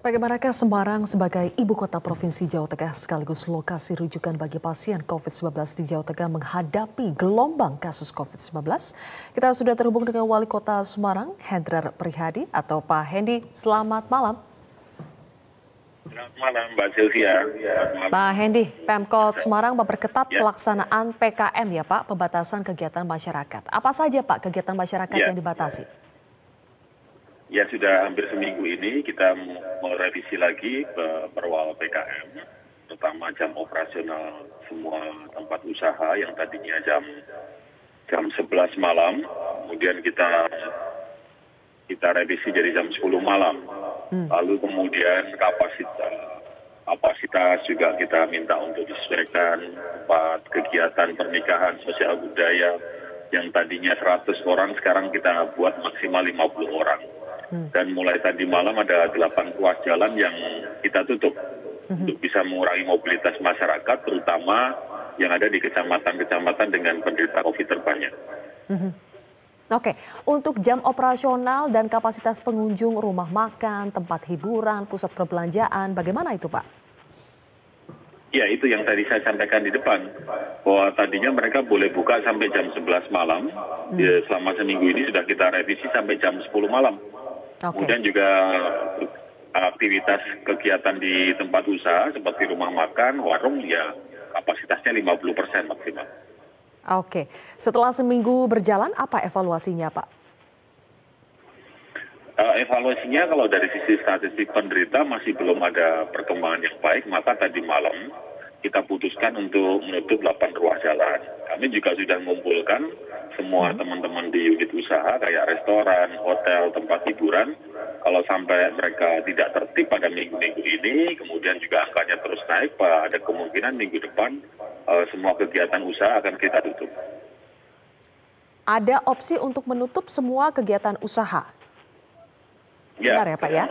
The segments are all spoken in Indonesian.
Bagaimanakah Semarang sebagai ibu kota Provinsi Jawa Tengah sekaligus lokasi rujukan bagi pasien COVID-19 di Jawa Tengah menghadapi gelombang kasus COVID-19? Kita sudah terhubung dengan Wali Kota Semarang, Hendrar Prihadi atau Pak Hendi. Selamat malam. Selamat malam, Mbak Sylvia. Pak Hendi, Pemkot Semarang memperketat pelaksanaan PKM ya Pak, pembatasan kegiatan masyarakat. Apa saja Pak kegiatan masyarakat yang dibatasi? Ya, sudah hampir seminggu ini kita merevisi lagi perwal PKM, terutama jam operasional semua tempat usaha yang tadinya jam 11 malam, kemudian kita revisi jadi jam 10 malam. Lalu kemudian kapasitas juga kita minta untuk disesuaikan, tempat kegiatan pernikahan sosial budaya yang tadinya 100 orang sekarang kita buat maksimal 50 orang. Dan mulai tadi malam ada 8 ruas jalan yang kita tutup untuk bisa mengurangi mobilitas masyarakat, terutama yang ada di kecamatan-kecamatan dengan penderita COVID terbanyak. Oke, untuk jam operasional dan kapasitas pengunjung rumah makan, tempat hiburan, pusat perbelanjaan, bagaimana itu Pak? Ya, itu yang tadi saya sampaikan di depan, bahwa tadinya mereka boleh buka sampai jam 11 malam, selama seminggu ini sudah kita revisi sampai jam 10 malam. Kemudian juga aktivitas kegiatan di tempat usaha seperti rumah makan, warung, ya kapasitasnya 50% maksimal. Oke, setelah seminggu berjalan apa evaluasinya Pak? Evaluasinya kalau dari sisi statistik penderita masih belum ada perkembangan yang baik, maka tadi malam kita putuskan untuk menutup 8 ruas jalan. Kami juga sudah mengumpulkan semua teman-teman di unit usaha kayak restoran, hotel, tempat hiburan. Kalau sampai mereka tidak tertib pada minggu-minggu ini, kemudian juga angkanya terus naik, Pak, ada kemungkinan minggu depan semua kegiatan usaha akan kita tutup. Ada opsi untuk menutup semua kegiatan usaha? Ya, benar ya Pak ya?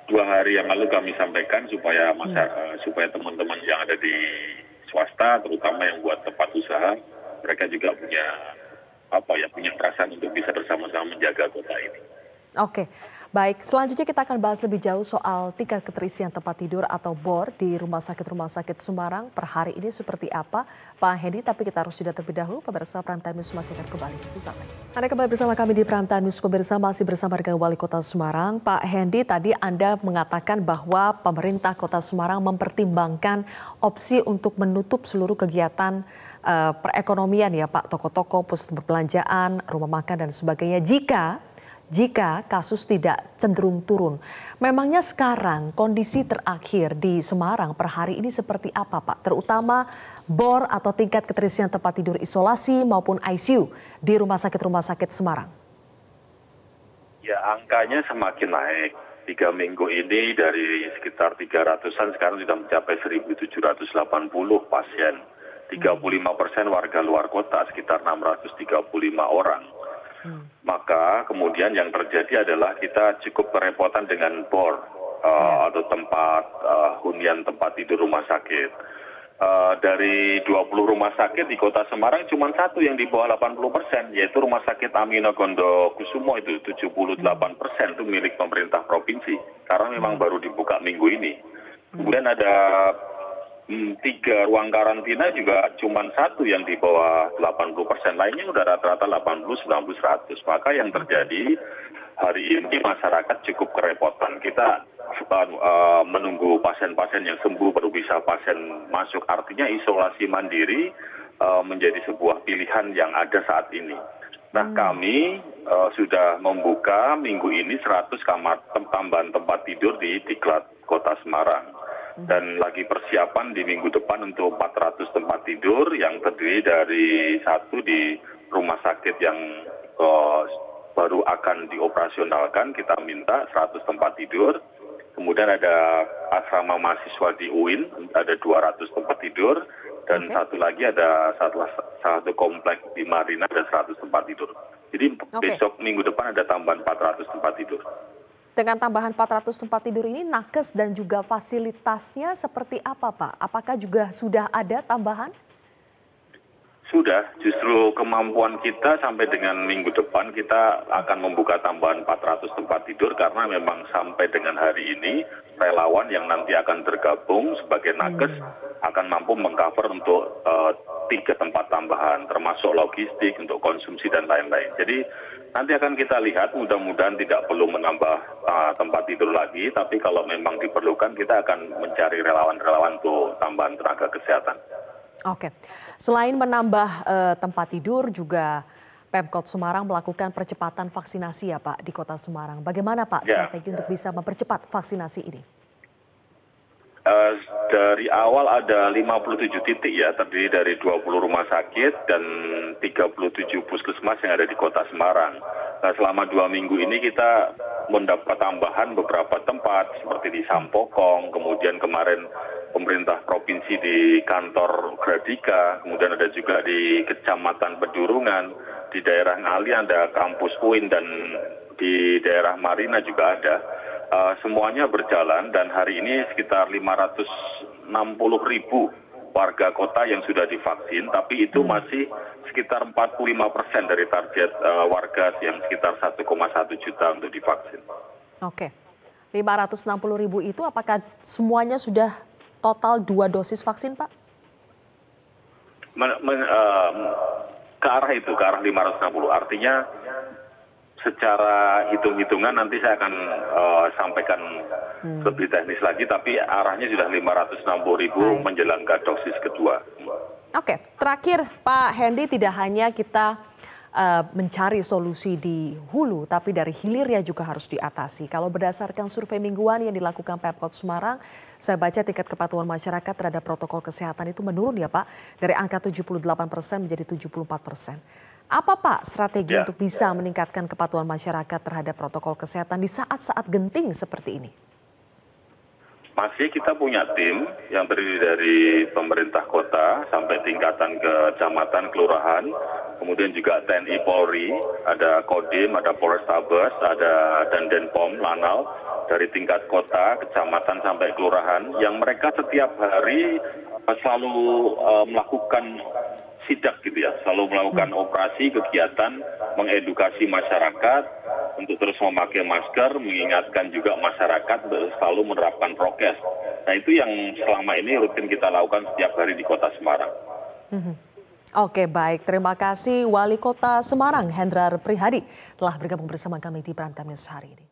2 hari yang lalu kami sampaikan supaya teman-teman yang ada di swasta, terutama yang buat tempat usaha, mereka juga punya perasaan untuk bisa bersama-sama menjaga kota ini. Oke, baik. Selanjutnya kita akan bahas lebih jauh soal tingkat keterisian tempat tidur atau BOR di Rumah Sakit Semarang per hari ini seperti apa, Pak Hendi. Tapi kita harus jeda terlebih dahulu. Pemirsa Prime Time News masih akan kembali sesaat lagi. Anda kembali bersama kami di Prime Time News. Pemirsa masih bersama dengan Wali Kota Semarang, Pak Hendi. Tadi Anda mengatakan bahwa pemerintah Kota Semarang mempertimbangkan opsi untuk menutup seluruh kegiatan perekonomian ya Pak, toko-toko, pusat perbelanjaan, rumah makan dan sebagainya jika kasus tidak cenderung turun. Memangnya sekarang kondisi terakhir di Semarang per hari ini seperti apa Pak? Terutama BOR atau tingkat keterisian tempat tidur isolasi maupun ICU di rumah sakit Semarang. Ya, angkanya semakin naik. 3 minggu ini dari sekitar 300-an sekarang sudah mencapai 1.780 pasien. 35% warga luar kota, sekitar 635 orang. Maka kemudian yang terjadi adalah kita cukup kerepotan dengan BOR atau tempat hunian tempat tidur rumah sakit. Dari 20 rumah sakit di kota Semarang cuma 1 yang di bawah 80%, yaitu Rumah Sakit Aminogondo Kusumo itu 78% itu milik pemerintah provinsi, karena memang baru dibuka minggu ini. Kemudian ada 3 ruang karantina juga cuma 1 yang di bawah 80%, lainnya udah rata-rata 80, 90, 100. Maka yang terjadi hari ini masyarakat cukup kerepotan. Kita menunggu pasien-pasien yang sembuh baru bisa pasien masuk. Artinya isolasi mandiri menjadi sebuah pilihan yang ada saat ini. Nah, kami sudah membuka minggu ini 100 kamar tambahan tempat tidur di Diklat Kota Semarang. Dan lagi persiapan di minggu depan untuk 400 tempat tidur yang terdiri dari 1 di rumah sakit yang baru akan dioperasionalkan, kita minta 100 tempat tidur. Kemudian ada asrama mahasiswa di UIN, ada 200 tempat tidur. Dan satu lagi ada satu komplek di Marina ada 100 tempat tidur. Jadi besok minggu depan ada tambahan 400 tempat tidur. Dengan tambahan 400 tempat tidur ini, nakes dan juga fasilitasnya seperti apa Pak? Apakah juga sudah ada tambahan? Sudah, justru kemampuan kita sampai dengan minggu depan kita akan membuka tambahan 400 tempat tidur karena memang sampai dengan hari ini relawan yang nanti akan tergabung sebagai nakes akan mampu mengcover untuk 3 tempat tambahan termasuk logistik untuk konsumsi dan lain-lain. Jadi nanti akan kita lihat, mudah-mudahan tidak perlu menambah tempat tidur lagi, tapi kalau memang diperlukan kita akan mencari relawan-relawan untuk tambahan tenaga kesehatan. Oke, selain menambah tempat tidur, juga Pemkot Semarang melakukan percepatan vaksinasi ya Pak di Kota Semarang. Bagaimana Pak strategi untuk bisa mempercepat vaksinasi ini? Dari awal ada 57 titik ya, terdiri dari 20 rumah sakit dan 37 puskesmas yang ada di Kota Semarang. Nah, selama 2 minggu ini kita mendapat tambahan beberapa tempat seperti di Sampokong, kemudian kemarin pemerintah provinsi di kantor Gradika, kemudian ada juga di Kecamatan Pedurungan, di daerah Ngali ada kampus UIN dan di daerah Marina juga ada. Semuanya berjalan dan hari ini sekitar 560.000 warga kota yang sudah divaksin, tapi itu masih sekitar 45% dari target warga yang sekitar 1,1 juta untuk divaksin. Oke, 560.000 itu apakah semuanya sudah total 2 dosis vaksin Pak? Ke arah itu, ke arah 560. Artinya secara hitung-hitungan nanti saya akan sampaikan lebih teknis lagi, tapi arahnya sudah 560.000 menjelang ke dosis kedua. Oke, terakhir Pak Hendy, tidak hanya kita mencari solusi di hulu, tapi dari hilirnya juga harus diatasi. Kalau berdasarkan survei mingguan yang dilakukan Pemkot Semarang, saya baca tingkat kepatuhan masyarakat terhadap protokol kesehatan itu menurun ya Pak, dari angka 78% menjadi 74%. Apa Pak strategi untuk bisa meningkatkan kepatuhan masyarakat terhadap protokol kesehatan di saat-saat genting seperti ini? Masih kita punya tim yang terdiri dari pemerintah kota sampai tingkatan kecamatan, kelurahan, kemudian juga TNI Polri, ada Kodim, ada Polrestabes, ada Dandenpom, Lanal, dari tingkat kota, kecamatan sampai kelurahan, yang mereka setiap hari selalu melakukan sidak gitu ya, selalu melakukan operasi, kegiatan, mengedukasi masyarakat untuk terus memakai masker, mengingatkan juga masyarakat selalu menerapkan prokes. Nah itu yang selama ini rutin kita lakukan setiap hari di Kota Semarang. Oke, baik. Terima kasih Wali Kota Semarang, Hendrar Prihadi, telah bergabung bersama kami di Prime Time News hari ini.